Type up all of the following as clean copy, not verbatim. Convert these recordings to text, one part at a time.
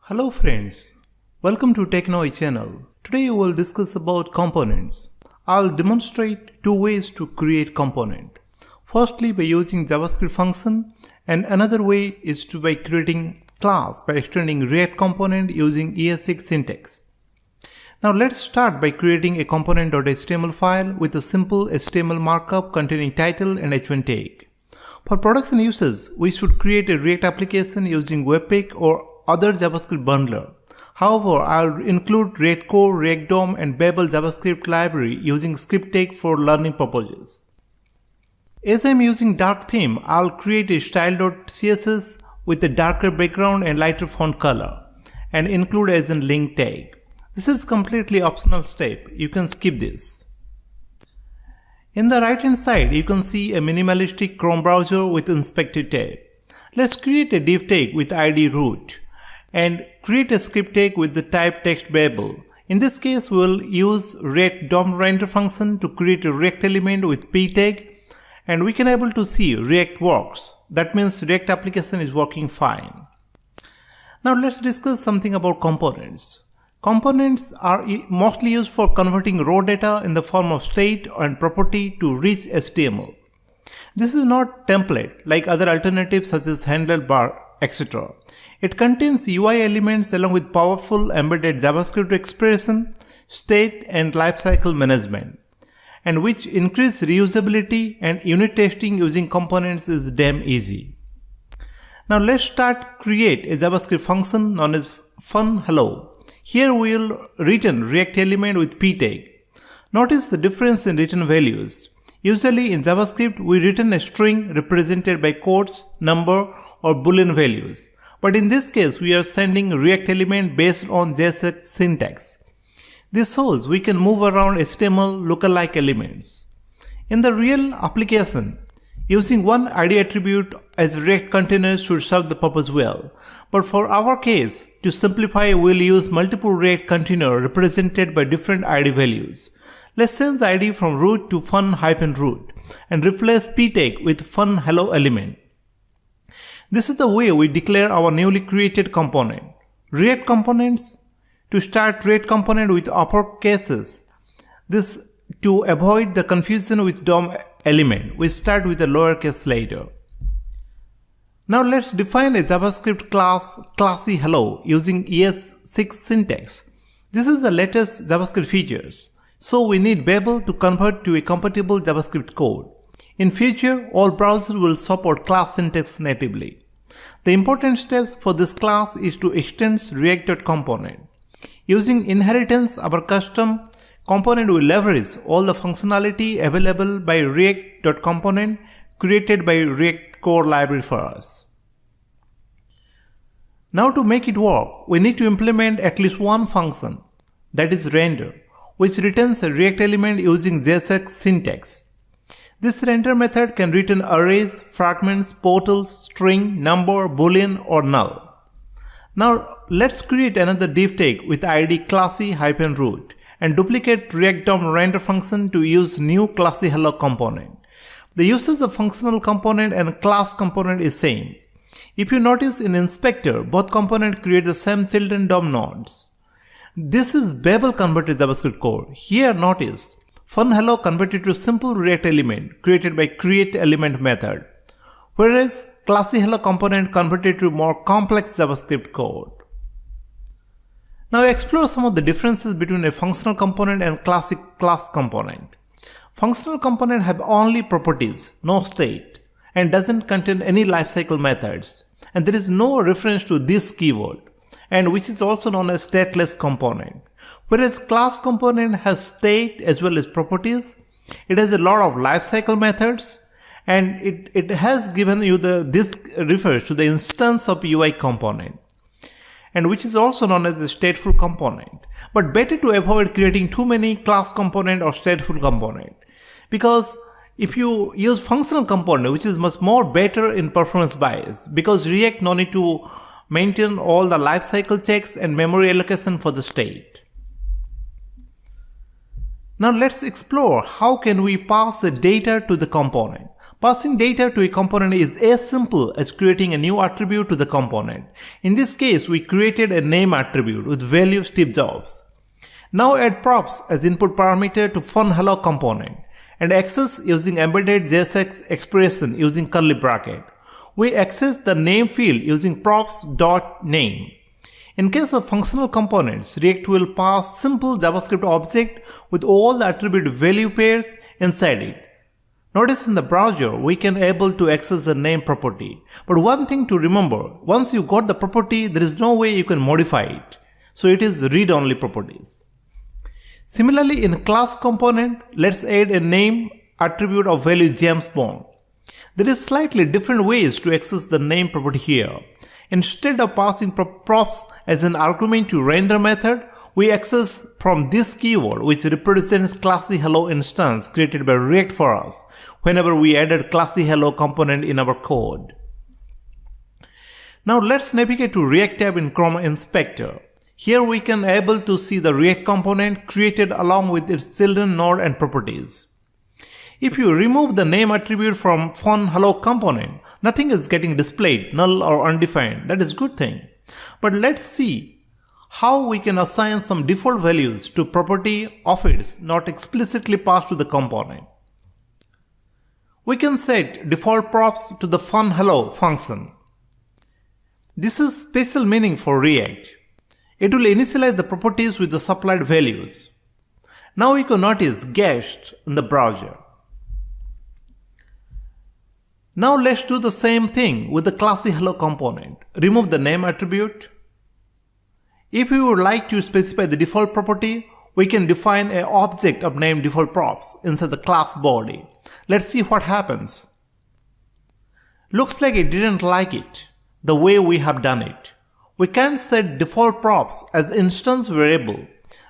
Hello friends, welcome to Technoy channel. Today we will discuss about components. I'll demonstrate two ways to create component. Firstly by using JavaScript function, and another way is by creating class by extending React component using ES6 syntax. Now let's start by creating a component.html file with a simple HTML markup containing title and h1 tag. For production uses, we should create a React application using Webpack or other JavaScript bundler. However, I'll include React Core, React DOM and Babel JavaScript library using ScriptTag for learning purposes. As I'm using dark theme, I'll create a style.css with a darker background and lighter font color and include as a link tag. This is completely optional step. You can skip this. In the right hand side, you can see a minimalistic Chrome browser with Inspector tab. Let's create a div tag with ID root and create a script tag with the type text Babel. In this case, we will use React DOM render function to create a React element with p tag, and we can able to see React works. That means React application is working fine. Now let's discuss something about components. Components are mostly used for converting raw data in the form of state and property to rich HTML. This is not template like other alternatives such as handlebar, etc. It contains UI elements along with powerful embedded JavaScript expression, state and lifecycle management, and which increase reusability, and unit testing using components is damn easy. Now let's start create a JavaScript function known as fun_hello. Here we will return React element with p tag. Notice the difference in written values. Usually in JavaScript, we return a string represented by quotes, number or boolean values. But in this case, we are sending React element based on JSX syntax. This shows we can move around HTML lookalike elements. In the real application, using one ID attribute as React containers should serve the purpose well. But for our case, to simplify, we'll use multiple React containers represented by different ID values. Let's change the ID from root to fun-root and replace p tag with fun_hello element. This is the way we declare our newly created component. React components. To start React component with upper cases. This to avoid the confusion with DOM element. We start with a lowercase later. Now let's define a JavaScript class classy_hello using ES6 syntax. This is the latest JavaScript features. So we need Babel to convert to a compatible JavaScript code. In future, all browsers will support class syntax natively. The important steps for this class is to extend React.component. Using inheritance, our custom component will leverage all the functionality available by React.component created by React Core library for us. Now to make it work, we need to implement at least one function, that is render, which returns a React element using JSX syntax. This render method can return arrays, fragments, portals, string, number, boolean or null. Now let's create another div tag with ID classy-root and duplicate React DOM render function to use new classy_hello component. The uses of functional component and class component is same. If you notice in inspector, both components create the same children DOM nodes. This is Babel converted JavaScript code. Here notice fun_hello converted to simple React element created by createElement method, whereas classy_hello component converted to more complex JavaScript code. Now explore some of the differences between a functional component and classic class component. Functional component have only properties, no state, and doesn't contain any lifecycle methods, and there is no reference to this keyword, and which is also known as stateless component. Whereas class component has state as well as properties, it has a lot of lifecycle methods, and it has given you this refers to the instance of UI component, and which is also known as the stateful component. But better to avoid creating too many class component or stateful component, because if you use functional component, which is much more better in performance bias, because React no need to maintain all the lifecycle checks and memory allocation for the state. Now let's explore how can we pass the data to the component. Passing data to a component is as simple as creating a new attribute to the component. In this case, we created a name attribute with value Steve Jobs. Now add props as input parameter to funHello component and access using embedded JSX expression using curly bracket. We access the name field using props.name. In case of functional components, React will pass simple JavaScript object with all the attribute value pairs inside it. Notice in the browser, we can able to access the name property. But one thing to remember, once you got the property, there is no way you can modify it. So it is read-only properties. Similarly, in class component, let's add a name attribute of value James Bond. There is slightly different ways to access the name property here. Instead of passing props as an argument to render method, we access from this keyword which represents ClassyHello instance created by React for us whenever we added ClassyHello component in our code. Now let's navigate to React tab in Chrome Inspector. Here we can able to see the React component created along with its children node and properties. If you remove the name attribute from funHello component, nothing is getting displayed, null or undefined. That is good thing. But let's see how we can assign some default values to property of its not explicitly passed to the component. We can set default props to the funHello function. This is special meaning for React. It will initialize the properties with the supplied values. Now you can notice guest in the browser. Now let's do the same thing with the ClassyHello component. Remove the name attribute. If we would like to specify the default property, we can define an object of name default props inside the class body. Let's see what happens. Looks like it didn't like it, the way we have done it. We can't set default props as instance variable.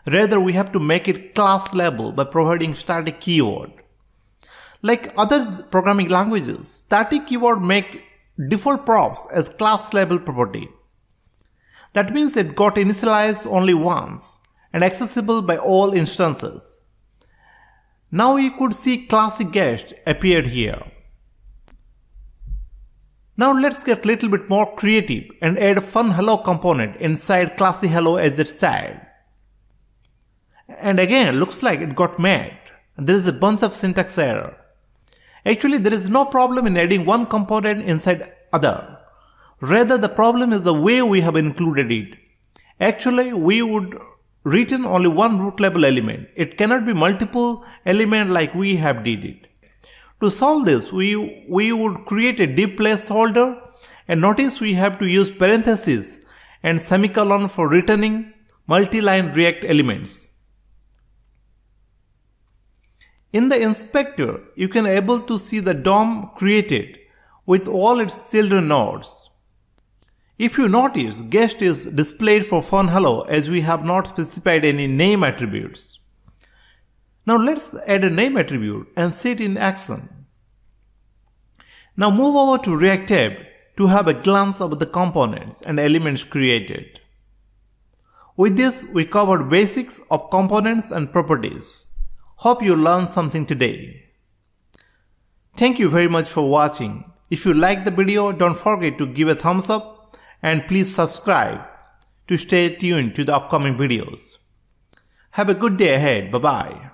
Rather, we have to make it class label by providing static keyword. Like other programming languages, static keyword make default props as class label property. That means it got initialized only once and accessible by all instances. Now you could see classy guest appeared here. Now let's get a little bit more creative and add a funHello component inside ClassyHello as its child. And again, looks like it got mad. There is a bunch of syntax error. Actually, there is no problem in adding one component inside other. Rather, the problem is the way we have included it. Actually, we would written only one root level element. It cannot be multiple element like we have did it. To solve this, we would create a div placeholder and notice we have to use parentheses and semicolon for returning multi-line React elements. In the inspector, you can able to see the DOM created with all its children nodes. If you notice, guest is displayed for funHello as we have not specified any name attributes. Now let's add a name attribute and see it in action. Now move over to React tab to have a glance over the components and elements created. With this, we covered basics of components and properties. Hope you learned something today. Thank you very much for watching. If you liked the video, don't forget to give a thumbs up and please subscribe to stay tuned to the upcoming videos. Have a good day ahead. Bye-bye.